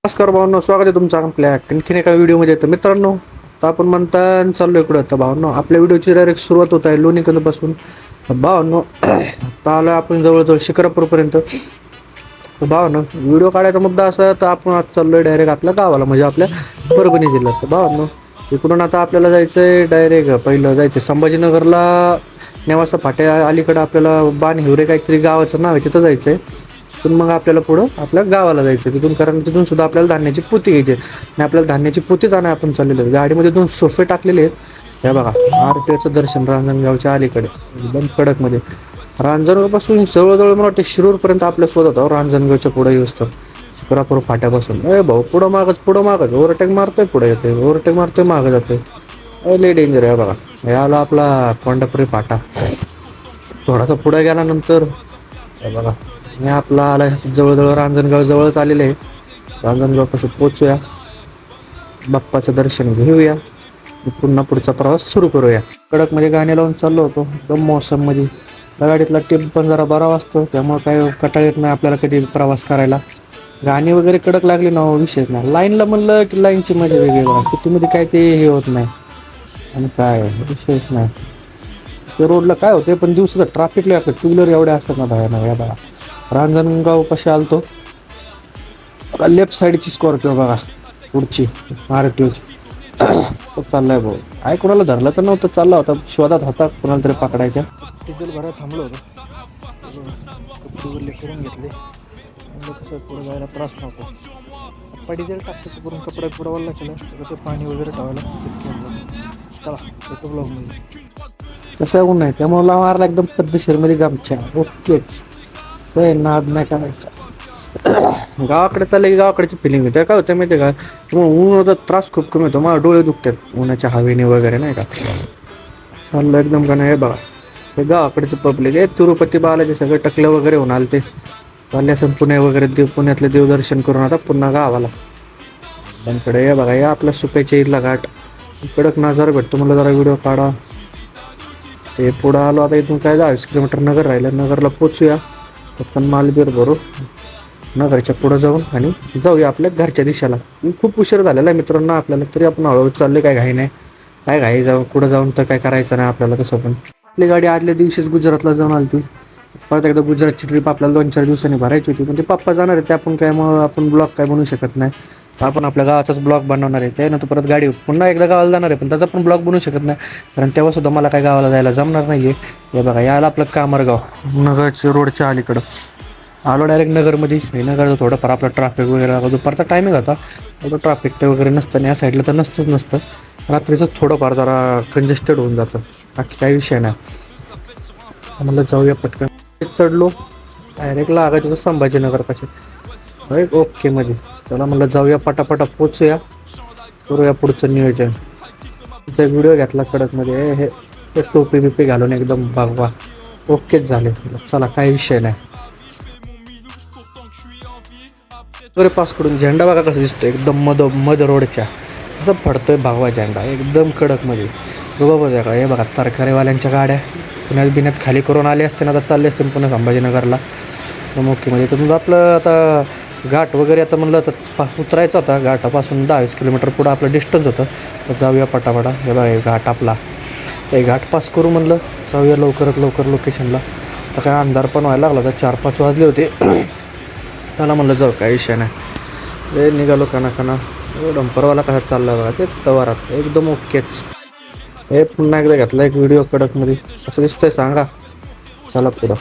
नमस्कार भावनो, स्वागत आहे तुमचं आपल्या आणखीन एका व्हिडिओमध्ये. तर मित्रांनो, तर आपण म्हणता चाललो इकडं. तर भावनो, आपल्या व्हिडिओची डायरेक्ट सुरुवात होत आहे लोणीकडपासून. भावनो, आता आलो आपण जवळजवळ शिक्रापूरपर्यंत. तर भावनो, व्हिडिओ काढायचा मुद्दा असा, तर आपण आज चाललोय डायरेक्ट आपल्या गावाला, म्हणजे आपल्या परभणी जिल्ह्यात. तर भावनो, इकडून आता आपल्याला जायचंय डायरेक्ट, पहिलं जायचं संभाजीनगरला. नेवासा फाट्या अलीकडं आपल्याला बाण हिवरे काहीतरी गावाचं नाव आहे, तिथं जायचंय. तिथून मग आपल्याला पुढं आपल्या गावाला जायचं तिथून, कारण तिथून सुद्धा आपल्याला धान्याची पोती घ्यायची आणि आपल्याला धान्याची पोतीच आणाय आपण चाललेलो. गाडीमध्ये 2 सोफे टाकलेले आहेत. हे बघा, आरटीओचं दर्शन रांजणगावच्या अलीकडे एकदम कडकमध्ये. रांजणगावपासून जवळजवळ मला वाटतं शिरूरपर्यंत आपल्या शोधत आहो. रांजणगावच्या पुढे येऊस तर शिक्रापूर फाट्यापासून भाऊ पुढं मागच ओव्हरटेक मारतोय, पुढे येते ओव्हरटेक मारतोय, मागं जातोय. लय डेंजर आहे बघा. हे आला आपला कोंडापुरी फाटा. थोडासा पुढे गेल्यानंतर हे बघा, मी आपला आला जवळजवळ रांजणगाव जवळच आलेले आहे. रांजणगावपासून पोचूया, बाप्पाचं दर्शन घेऊया, पुन्हा पुढचा प्रवास सुरू करूया. कडकमध्ये गाणे लावून चाललो होतो एकदम मौसम मध्ये. गाडीतला टेप पण जरा बरा वाजतो, त्यामुळे काही कटाळ येत नाही आपल्याला कधी प्रवास करायला. गाणी वगैरे कडक लागली ना, विषयच नाही. लाईनला म्हणलं की लाईनची मजा वेगळी बघा. सिटीमध्ये काय ते हे होत नाही आणि काय विषयच नाही. ते रोडला काय होते, पण दिवसाचं ट्रॅफिक लागतं. टू व्हीलर एवढ्या असतात ना बाहेर. या बघा, रांजणगाव कसे आलतो. लेफ्ट साईडची स्कॉर्पिओ बघा, पुढची आरटीओची. चाललाय भाऊ. काय कोणाला धरलं तर नव्हतं, चालला होता शोधात होता कोणाला तरी पकडायच्या. डिझेल भरायला थांबलो होतो, कपडे करून घेतले. कसं पुढे जायला त्रास नव्हता. पप्पा डिझेल टाकतो करून कपडे पुढवायला केलं, ते पाणी वगैरे ठेवायला. चला येतो ब्लॉगमध्ये. तसं होऊन नाही, त्यामुळे मारला एकदम पद्धतशीरमध्ये गमछा. ओकेच, नाद नाही करायचा. गावाकडे चाललं की गावाकडची फिलिंग येते. काय होतं माहिती आहे का, मग ऊन त्रास खूप कमी होतो. मला डोळे दुखतात उन्हाच्या हवेने वगैरे, नाही का. चाललं एकदम का नाही बघा. हे गावाकडचं पब्लिक आहे. तिरुपती बालाजी सगळं टकलं वगैरे होऊन आलं. ते चालले असं पुणे वगैरे, पुण्यातले देवदर्शन करून आता पुन्हा गावाला. त्यांकडे हे बघा, या आपल्या सुकायच्या इथला घाट. कडक नजारा भेटतो. मला जरा व्हिडिओ काढा. ते पुढं आलो आता. इथून काय 20 किलोमीटर नगर राहिलं. नगरला पोचूया, पण मालबीर भरू नगरच्या पुढं जाऊन आणि जाऊया आपल्या घरच्या दिशेला. खूप उशीर झालेला आहे मित्रांनो आपल्याला, तरी आपण हळूहळू चालले. काय घाई नाही, काय घाई जाऊन कुठं जाऊन तर काय करायचं नाही आपल्याला. तसं पण आपली गाडी आदल्या दिवशीच गुजरातला जाऊन आली. ती परत एकदा गुजरातची ट्रिप आपल्याला 2-4 दिवसांनी भरायची होती, पण ते पप्पा जाणार आहे. ते आपण काय मग आपण ब्लॉग काय बनवू शकत नाही. आपण आपल्या गावाचाच ब्लॉग बनवणार आहे. त्यानंतर परत गाडी पुन्हा एकदा गावाला जाणार आहे, पण त्याचा पण ब्लॉग बनवू शकत नाही, कारण तेव्हासुद्धा मला काय गावाला जायला जमणार नाही आहे. हे बघा, यायला आपलं कामरगाव नगरच्या रोडच्या अलीकडं आलो डायरेक्ट नगरमध्ये. नगरचं थोडंफार आपलं ट्रॅफिक वगैरे दुपारचा टायमिंग होता, एवढं ट्रॅफिक तर वगैरे नसतं. आणि या साईडला तर नसतं. रात्रीचंच थोडंफार जरा कंजेस्टेड होऊन जातं, बाकी काही विषय नाही. म्हणलं जाऊया पटकन. चढलो डायरेक्ट लागायचं होतं संभाजीनगरपाशी. ओके मध्ये. चला म्हणलं जाऊया, पटापटा पोचूया, करूया पुढचं नियोजन. तिचा व्हिडिओ घेतला कडकमध्ये. हे टोपी बिपी घालून एकदम बागवा ओकेच झाले. चला काही विषय नाही. वगैरे पास करून झेंडा बघा कसा दिसतो, एकदम मध रोडच्या कसं पडतोय भागवा झेंडा एकदम कडकमध्ये. बाबा बघा, हे बघा तरकारीवाल्यांच्या गाड्या पुण्यात बिण्यात खाली करून आले असते ना, आता चालले असते पुन्हा संभाजीनगरला मुख्यमध्ये. तर आपलं आता घाट वगैरे आता म्हणलं तर उतरायचं होता. घाटापासून 10-20 किलोमीटर पुढं आपलं डिस्टन्स होतं. तर जाऊया पटापटा. हे बघा, हे घाट आपला. ते घाट पास करू म्हणलं, जाऊया लवकरात लवकर लोकेशनला. तर काय अंधार पण व्हायला लागला होता, 4-5 वाजले होते. चला म्हणलं जाऊ, काही विषय नाही. हे निघालो काना डंपरवाला कसा चालला बघा, ते तवारात एकदम ओकेच. हे पुन्हा एकदा घेतला एक व्हिडिओ कडकमध्ये, असं दिसतंय सांगा. चला पुढं.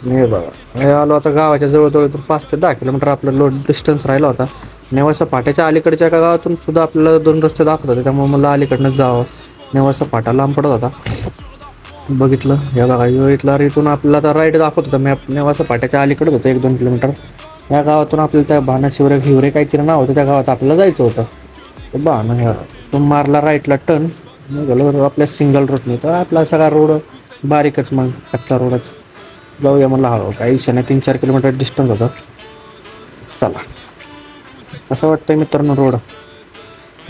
नाही बघा, हे आलो आता गावाच्या जवळजवळ 5 ते 10 किलोमीटर आपलं लोड डिस्टन्स राहिला होता. नेवासा फाट्याच्या अलीकडच्या एका गावातून सुद्धा आपल्याला 2 रस्ते दाखवत होते, त्यामुळे मला अलीकडनंच जावं. नेवासा फाटा लांब पडत होता, बघितलं. हे बघा, इथला इथून आपल्याला आता राईट दाखवत होता मॅप. नेवासा फाट्याच्या अलीकडे होतं 1-2 किलोमीटर. या गावातून आपल्याला त्या भाना हिवरे काहीतरी नाव होतं, त्या गावात आपल्याला जायचं होतं. तर भाना ह्या तो मारला राईटला टर्न, गेलो आपल्या सिंगल रोडने. तर आपला सगळा रोड बारीकच, मग कच्चा रोडच. जाऊया म्हणलं हळू, काही विषय नाही. 3-4 किलोमीटर डिस्टन्स होतं. चला, कसं वाटतंय मित्रांनो रोड.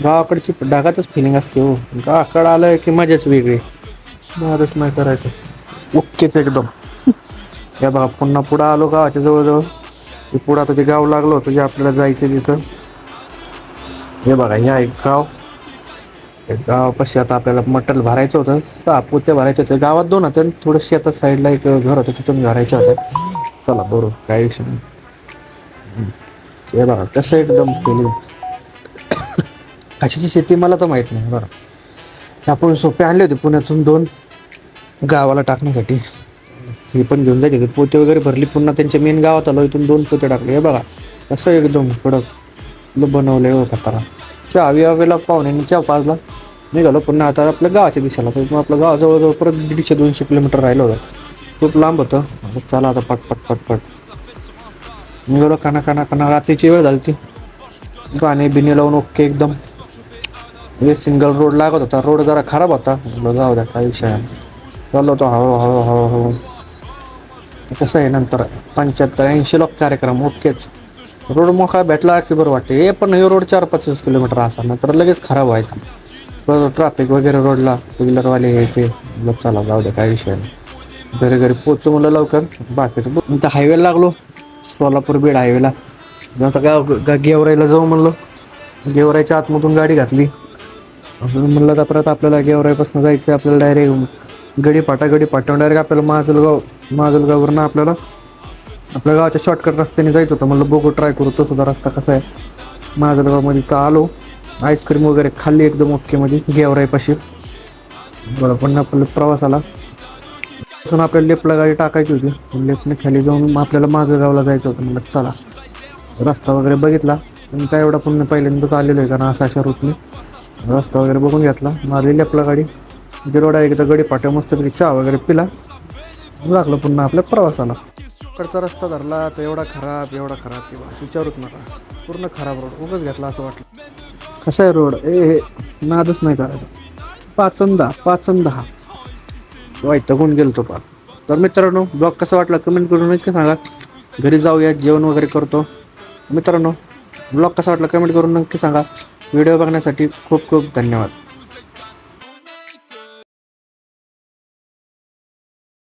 गावाकडची डागातच फिलिंग असते हो. गावाकडं आलं की मजाच वेगळी, नादच नाही करायचं. ओकेच एकदम. या बघा, पुन्हा पुढं आलो गावाच्या जवळजवळ. ते पुढं आता ते गाव लागलं होतं जे आपल्याला जायचं तिथं. हे बघा हे आहे गाव. गावापाशी आता आपल्याला मटेरियल भरायचं होतं. 6 पोते भरायचे होते. गावात 2 होते. थोडं शेतात साईडला एक घर होतं तिथून भरायचं होतं. चला बरोबर काही विषय नाही. हे बघा कसं एकदम केली. कशाची शेती मला तर माहित नाही बरं. आपण सोपे आणले होते पुण्यातून 2 गावाला टाकण्यासाठी. हे पण घेऊन जायचे पोते वगैरे भरली. पुन्हा त्यांच्या मेन गावात आलो. इथून 2 पोते टाकले. हे बघा कसं एकदम कडक बनवलंय हो खतारा. चहा पाहुण्यांनी चहा पाजला निघालो. पुन्हा आता आपल्या गावाच्या दिशेला. तर आपलं गाव जवळजवळ परत 150-200 किलोमीटर राहिलं होतं. खूप लांब होतं. चला आता पट निघालो. काना रात्रीची वेळ झाली ती. गाणे बिने लावून ओके एकदम. हे सिंगल रोड लागत होता. रोड जरा खराब होता. जाऊ द्या काही विषय नाही. चाललो होतो हळू. कसं आहे नंतर 75-80 लोक कार्यक्रम ओकेच. रोड मोकळा भेटला की बरं वाटते. हे पण हे रोड 4-5 किलोमीटर असा नंतर लगेच खराब व्हायचा. ट्रॅफिक वगैरे रोडला व्हीलरवाले हे ते. चला जाऊ द्या काही विषय नाही. घरी पोचू म्हणलं लवकर. बाकीचं त्या हायवेला लागलो. सोलापूर बीड हायवेला. आता गेवराईला जाऊ म्हणलं. गेवराईच्या आतमधून गाडी घातली. म्हणलं तर परत आपल्याला गेवराईपासून जायचं आपल्याला डायरेक्ट गडीपाट्यावर डायरेक्ट आपल्याला माजलगाववरनं आपल्याला आपल्या गावाच्या शॉर्टकट रस्त्याने जायचं होतं. म्हणलं बघू ट्राय करू तो सुद्धा रस्ता कसा आहे. माजलगावमध्ये तर आलो. आईस्क्रीम वगैरे खाल्ली एकदम ओके मध्ये गेवराईपाशी. बरं पण आपल्याला प्रवासाला आपल्याला लेफ्टला गाडी टाकायची होती. लेफ्टने खाली जाऊन आपल्याला माजलगावला जायचं होतं. म्हणलं चला रस्ता वगैरे बघितला. पण काय एवढा पुन्हा पहिल्यांदाच आलेलो आहे कारण अशा रूटने रस्ता वगैरे बघून घेतला. मारली लेफ्टला गाडी. रोड आहे एकदा गडीपाट्या मस्त चहा वगैरे पिला. लागलं पुन्हा आपल्या प्रवासाला. कडचा रस्ता धरला तर एवढा खराब किंवा विचारूच नका. पूर्ण खराब रोड उगाच घेतला असं वाटलं. कसा आहे रोड हे नादच नाही करायचा. 5-10 वैतागून गेलो तो पार. तर मित्रांनो ब्लॉग कसा वाटला कमेंट करून नक्की सांगा. घरी जाऊया जेवण वगैरे करतो. मित्रांनो ब्लॉग कसा वाटला कमेंट करून नक्की सांगा. व्हिडिओ बघण्यासाठी खूप खूप धन्यवाद.